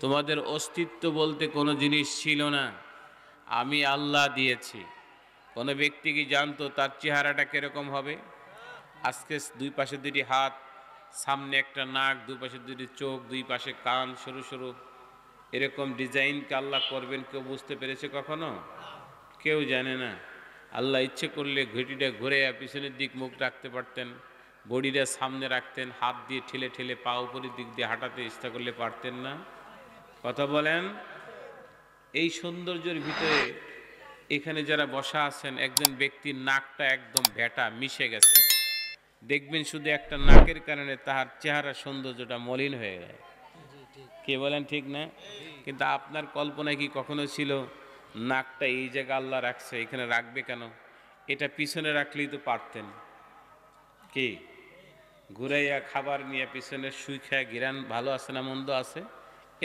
তোমাদের অস্তিত্ব বলতে কোনো জিনিস ছিল না, আমি আল্লাহ দিয়েছি। কোনো ব্যক্তি কি জানতো তার চেহারাটা কিরকম হবে? আজকে দুই পাশে দুটি হাত, সামনে একটা নাক, দুই পাশে দুটি চোখ, দুই পাশে কান, সরু সরু, এরকম ডিজাইনকে আল্লাহ করবেন কেউ বুঝতে পেরেছে কখনো? কেউ জানে না। আল্লাহ ইচ্ছে করলে ঘটিটা ঘুরে পিছনের দিক মুখ রাখতে পারতেন, বডিটা সামনে রাখতেন, হাত দিয়ে ঠেলে ঠেলে পা উপরের দিক দিয়ে হাঁটাতে ইচ্ছা করলে পারতেন না? কথা বলেন। এই সৌন্দর্যের ভিতরে এখানে যারা বসা আছেন, একজন ব্যক্তির নাকটা একদম ভেটা মিশে গেছে, দেখবেন শুধু একটা নাকের কারণে তাহার চেহারা সৌন্দর্যটা মলিন হয়ে যায়। কে বলেন ঠিক না? কিন্তু আপনার কল্পনায় কি কখনো ছিল নাকটা এই জায়গা আল্লাহ রাখছে, এখানে রাখবে কেন? এটা পিছনে রাখলেই তো পারতেন। কি ঘুরাইয়া খাবার নিয়ে পিছনে শুই খায়, গিরান ভালো আছে না মন্দ আছে,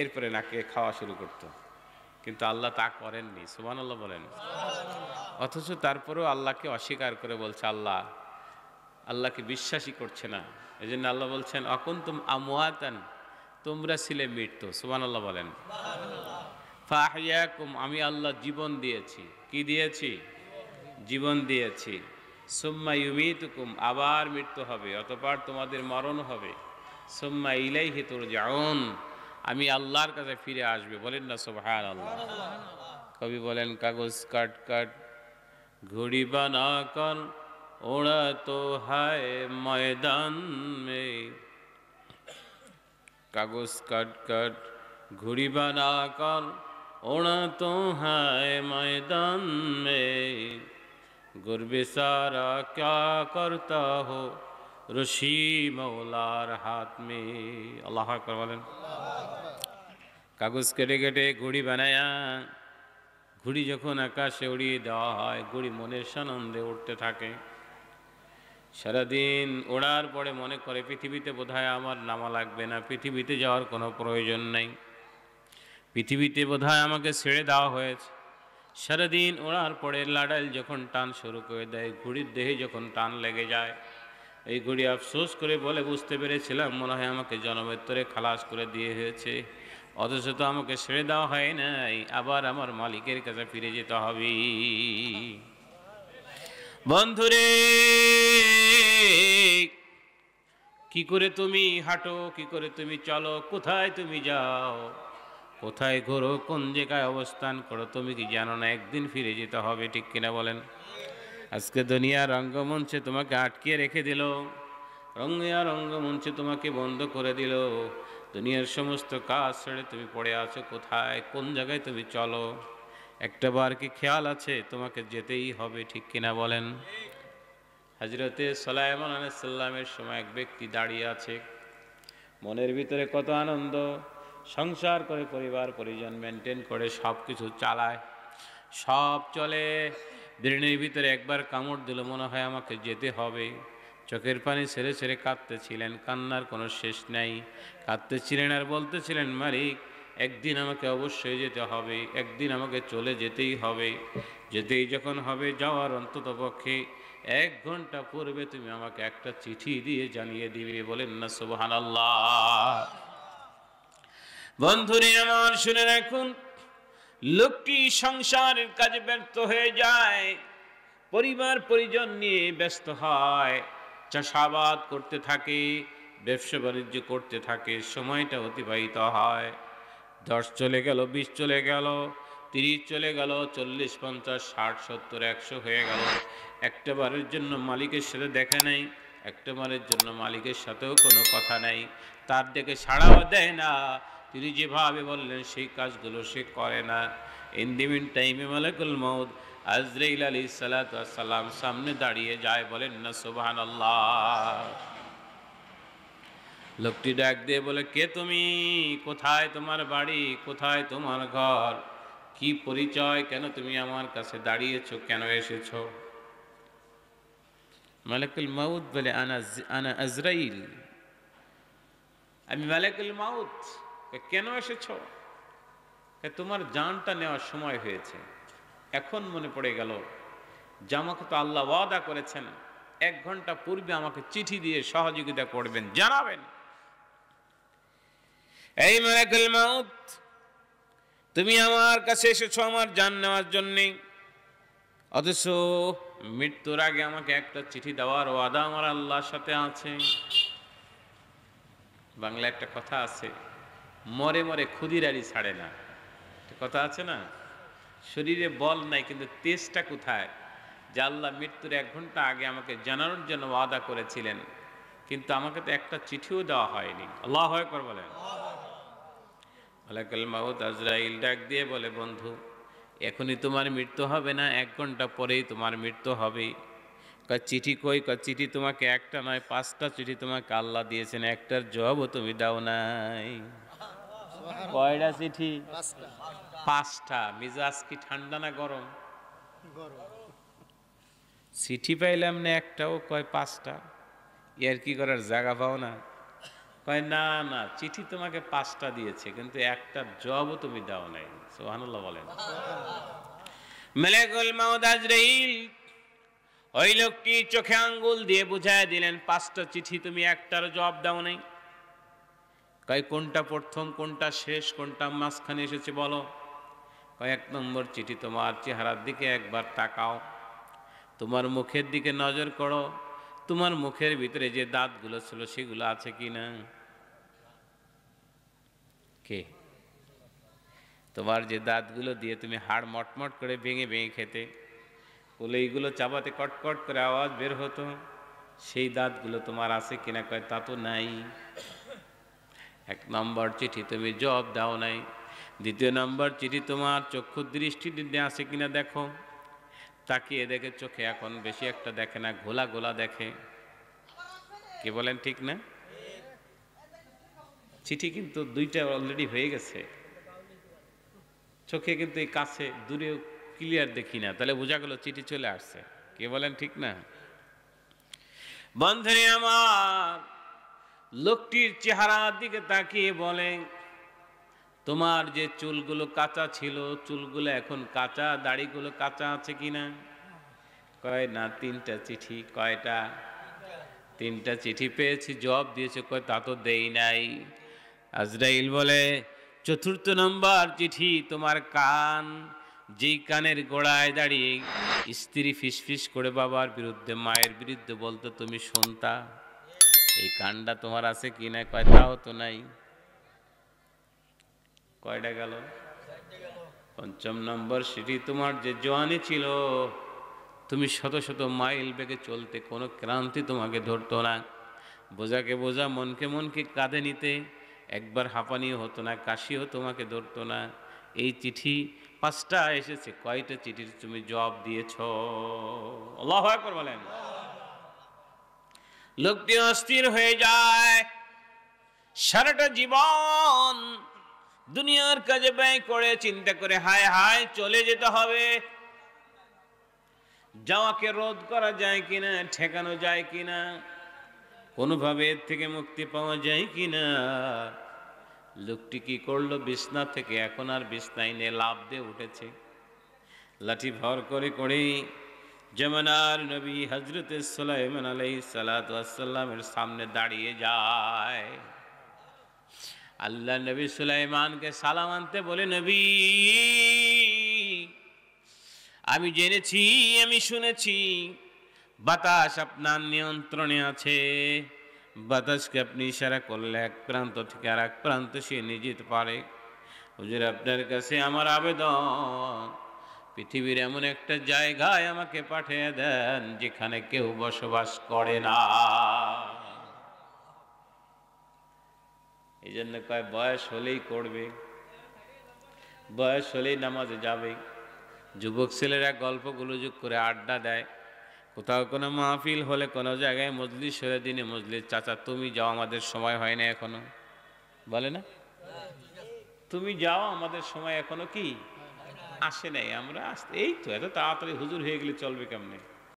এরপরে নাকে খাওয়া শুরু করতো। কিন্তু আল্লাহ তা করেননি, সুবহানাল্লাহ বলেন। অথচ তারপরেও আল্লাহকে অস্বীকার করে বলছে, আল্লাহকে বিশ্বাসই করছে না। এই জন্য আল্লাহ বলছেন অকুনতুম আমওয়াতান, তোমরা ছিলে মৃত্যু। সুবহানাল্লাহ বলেন। ফাহইয়াকুম, আমি আল্লাহ জীবন দিয়েছি। কি দিয়েছি? জীবন দিয়েছি। সুম্মা ইউমিতুকুম, আবার মৃত্যু হবে, অতঃপর তোমাদের মরণ হবে। সুম্মা ইলাইহি তুরজাউন, আমি আল্লাহর কাছে ফিরে আসবে। বলেন না সুবহানাল্লাহ। কবি বলেন কাগজ কাট কাট ঘড়ি বানা কর, ওড়া তো হায় ময়দান মে। কাগজ কাট কাট ঘড়ি বানা কর, ওড়া তো হায় ময়দান মে। গুরবে সারা ক্যা করতা হো, রশি মৌলার হাত মে। আল্লাহু আকবার বলেন। কাগজ কেটে কেটে ঘড়ি বানায়া, ঘুড়ি যখন আকাশে উড়িয়ে দেওয়া হয়, ঘুড়ি মনের সানন্দে উঠতে থাকে। সারাদিন ওড়ার পরে মনে করে পৃথিবীতে বোধহয় আমার নামা লাগবে না, পৃথিবীতে যাওয়ার কোনো প্রয়োজন নেই, পৃথিবীতে বোধহয় আমাকে ছেড়ে দেওয়া হয়েছে। সারাদিন ওড়ার পরে লাডাইল যখন টান শুরু করে দেয়, ঘুড়ির দেহে যখন টান লেগে যায়, এই ঘুড়ি আফসোস করে বলে, বুঝতে পেরেছিলাম মনে হয় আমাকে জনমের তরে খালাস করে দিয়ে হয়েছে, অথচ তো আমাকে ছেড়ে দেওয়া হয় নাই, আবার আমার মালিকের কাছে ফিরে যেতে হবে। বন্ধুরে, কি করে তুমি হাঁটো, কি করে তুমি চলো, কোথায় তুমি যাও, কোথায় ঘোরো, কোন জায়গায় অবস্থান করো, তুমি কি জানো না একদিন ফিরে যেতে হবে? ঠিক কিনা বলেন? আজকে দুনিয়ার রঙ্গমঞ্চে তোমাকে আটকিয়ে রেখে দিল, রঙ্গমঞ্চে তোমাকে বন্ধ করে দিল, দুনিয়ার সমস্ত কাজ ছেড়ে তুমি পড়ে আছো কোথায়, কোন জায়গায় তুমি চলো? একটা বার কি খেয়াল আছে তোমাকে যেতেই হবে? ঠিক কিনা বলেন? হযরতে সুলাইমান আলাইহিস সালামের সময় এক ব্যক্তি দাঁড়িয়ে আছে, মনের ভিতরে কত আনন্দ, সংসার করে, পরিবার পরিজন মেনটেন করে, সব কিছু চালায়, সব চলে। ব্রেনের ভিতরে একবার কামড় দিল, মনে হয় আমাকে যেতে হবে। চোখের পানি ছেড়ে ছেড়ে কাঁদতেছিলেন, কান্নার কোনো শেষ নাই। কাঁদতেছিলেন আর বলতেছিলেন, মালিক একদিন আমাকে অবশ্যই যেতে হবে, একদিন আমাকে চলে যেতেই হবে। যেতেই যখন হবে, যাওয়ার অন্তত পক্ষে 1 ঘন্টা পূর্বে তুমি আমাকে একটা চিঠি দিয়ে জানিয়ে দিবে। বলেন না সুবহানাল্লাহ। বন্ধুরে আমার, শুনে রাখুন, লোকটি সংসারের কাজে ব্যর্থ হয়ে যায়, পরিবার পরিজন নিয়ে ব্যস্ত হয়, চাষাবাদ করতে থাকে, ব্যবসা বাণিজ্য করতে থাকে, সময়টা অতিবাহিত হয়। 10 চলে গেল, 20 চলে গেল, 30 চলে গেল, 40, 50, 60, 70, 100 হয়ে গেল। একটা বারের জন্য মালিকের সাথে দেখা নেই, একটা বারের জন্য মালিকের সাথেও কোনো কথা নাই, তার দিকে সাড়াও দেয় না। তিনি যেভাবে বললেন সেই কাজগুলো সে করে না। ইন দি মিন টাইমে মালাকুল মউত আজরাইল আলাইহিস সালাতু ওয়াস সালাম সামনে দাঁড়িয়ে যায়। বলেন না সুবহানাল্লাহ। লোকটি ডাক দিয়ে বলে, কে তুমি? কোথায় তোমার বাড়ি? কোথায় তোমার ঘর? কি পরিচয়? কেন তুমি আমার কাছে দাঁড়িয়েছো? কেন এসেছো? মালাকুল মউত বলে, আনা আজরাইল, আমি মালাকুল মউত। কেন এসেছো? তোমার জানটা নেওয়ার সময় হয়েছে। এখন মনে পড়ে গেল যে আমাকে তো আল্লাহ ওয়াদা করেছেন 1 ঘন্টা পূর্বে আমাকে চিঠি দিয়ে সহযোগিতা করবেন, জানাবেন। এই মালাকুল মউত তুমি আমার কাছে এসেছো আমার জান নেওয়ার জন্যে, অথচ মৃত্যুর আগে আমাকে একটা চিঠি দেওয়ার ওয়াদা আমার আল্লাহর সাথে আছে। বাংলা একটা কথা আছে, মরে মরে ক্ষুদিরারি ছাড়ে না, কথা আছে না? শরীরে বল নাই কিন্তু তেজটা কোথায়? যে আল্লাহ মৃত্যুর 1 ঘন্টা আগে আমাকে জানানোর জন্য ওয়াদা করেছিলেন, কিন্তু আমাকে তো একটা চিঠিও দেওয়া হয়নি। আল্লাহু আকবার বলেন। মালাকুল মাউত আজরাইল ডাক দিয়ে বলে, বন্ধু এখনই তোমার মৃত্যু হবে না, 1 ঘন্টা পরেই তোমার মৃত্যু হবে। কয় চিঠি কই? কয় চিঠি তোমাকে একটা নয় 5টা চিঠি তোমাকে আল্লাহ দিয়েছেন, একটার জবাবও তুমি দাও নাই। কয়টা চিঠি? 5টা। মিজাজ কি ঠান্ডা না গরম? চিঠি পাইলাম না একটাও, কয় 5টা। এর কি করার জায়গা পাও না? কয় না না, চিঠি তোমাকে 5টা দিয়েছে কিন্তু একটার জবাবও তুমি দাও নাই। সুবহানাল্লাহ বলেন। মালাকুল মাউত আজরাইল ওই লোকটি চোখে আঙ্গুল দিয়ে বুঝায় দিলেন, 5টা চিঠি তুমি একটার জবাব দাও নাই। কয় কোনটা প্রথম, কোনটা শেষ, কোনটা মাঝখানে এসেছে বলো? কয় 1 নম্বর চিঠি তোমার চেহারার দিকে একবার তাকাও, তোমার মুখের দিকে নজর করো, তোমার মুখের ভিতরে যে দাঁতগুলো ছিল সেগুলো আছে কিনা। কে? তোমার যে দাঁতগুলো দিয়ে তুমি হাড় মটমট করে ভেঙে ভেঙে খেতে, বলে এইগুলো চাবাতে কটকট করে আওয়াজ বের হতো, সেই দাঁতগুলো তোমার আছে কিনা? কয় তা তো নাই। 1 নম্বর চিঠি তুমি জবাব দাও নাই। 2 নম্বর চিঠি তোমার চক্ষু দৃষ্টিতে আছে কিনা দেখো। তাকিয়ে দেখে চোখে এখন বেশি একটা দেখে না, ঘোলা গোলা দেখে। কি বলেন ঠিক না? চিঠি কিন্তু 2টা অলরেডি হয়ে গেছে, চোখে কিন্তু এই কাছে দূরে ক্লিয়ার দেখি না, তাহলে বোঝা গেল চিঠি চলে আসছে। কে বলেন ঠিক না? বন্ধুরে আমার, লোকটির চেহারার দিকে তাকিয়ে বলে, তোমার যে চুলগুলো কাঁচা ছিল, চুলগুলো এখন কাঁচা, দাড়িগুলো কাঁচা আছে কিনা? কয় না, 3টা চিঠি। কয়টা? 3টা চিঠি পেয়েছি, জবাব দিয়েছে। কয় তা তো দেই নাই। আজরাইল বলে, 4র্থ নম্বর চিঠি তোমার কান, যেই কানের গোড়ায় দাঁড়িয়ে স্ত্রী ফিসফিস করে বাবার বিরুদ্ধে মায়ের বিরুদ্ধে বলতো তুমি শুনতা, এই কানটা তোমার আছে কিনা? কয় তাও তো নাই। কয়টা গেল? 5ম নম্বর চিঠি তোমার যে জওয়ানি ছিল, তুমি শত শত মাইল বেগে চলতে, কোনো ক্রান্তি তোমাকে ধরতো না, বোঝাকে বোঝা মনকে মনকে কাঁধে নিতে, একবার হাঁপানিও হতো না, কাশিও তোমাকে ধরতো না। এই চিঠি 5টা এসেছে, কয়টা চিঠির তুমি জবাব দিয়েছ? আল্লাহু আকবার বলেন। লোকটি অস্থির হয়ে যায়, সারাটা জীবন দুনিয়ার কাজে ব্যয় করে চিন্তা করে হায় হায় চলে যেতে হবে, যাওয়াকে রোধ করা যায় কিনা, ঠেকানো যায় কিনা, কোনোভাবে এর থেকে মুক্তি পাওয়া যায় কিনা। লোকটি কি করলো? বিছনা থেকে এখন আর বিছনায় নিয়ে লাফ দিয়ে উঠেছে, লাঠি ভর করে করে জামানার নবী হযরত সুলাইমান আলাইহিস সালাতু ওয়াস সালামের সামনে দাঁড়িয়ে যায়। আল্লাহ নবী সুলাইমানকে সালাম আনতে বলে, নবী আমি জেনেছি, আমি শুনেছি বাতাস আপনার নিয়ন্ত্রণে আছে, বাতাসকে আপনি ইশারা করলে এক প্রান্ত থেকে আর এক প্রান্তে সে নিয়ে যেতে পারে। হুজুর আপনার কাছে আমার আবেদন, পৃথিবীর এমন একটা জায়গায় আমাকে পাঠিয়ে দেন যেখানে কেউ বসবাস করে না। এই জন্য কয় বয়স হলেই করবে, বয়স হলেই নামাজে যাবে। যুবক ছেলেরা গল্প গুলুজুক করে আড্ডা দেয়, কোথাও কোনো মাহফিল হলে, কোনো জায়গায় মজলিস হলে, দিনে মজলিস, চাচা তুমি যাও আমাদের সময় হয় না এখনো, বলে না? তুমি যাও আমাদের সময় এখনো কি আসে নাই, আমরা আসতে এই তো এত তাড়াতাড়ি হুজুর হয়ে গেলে চলবে কেমনে?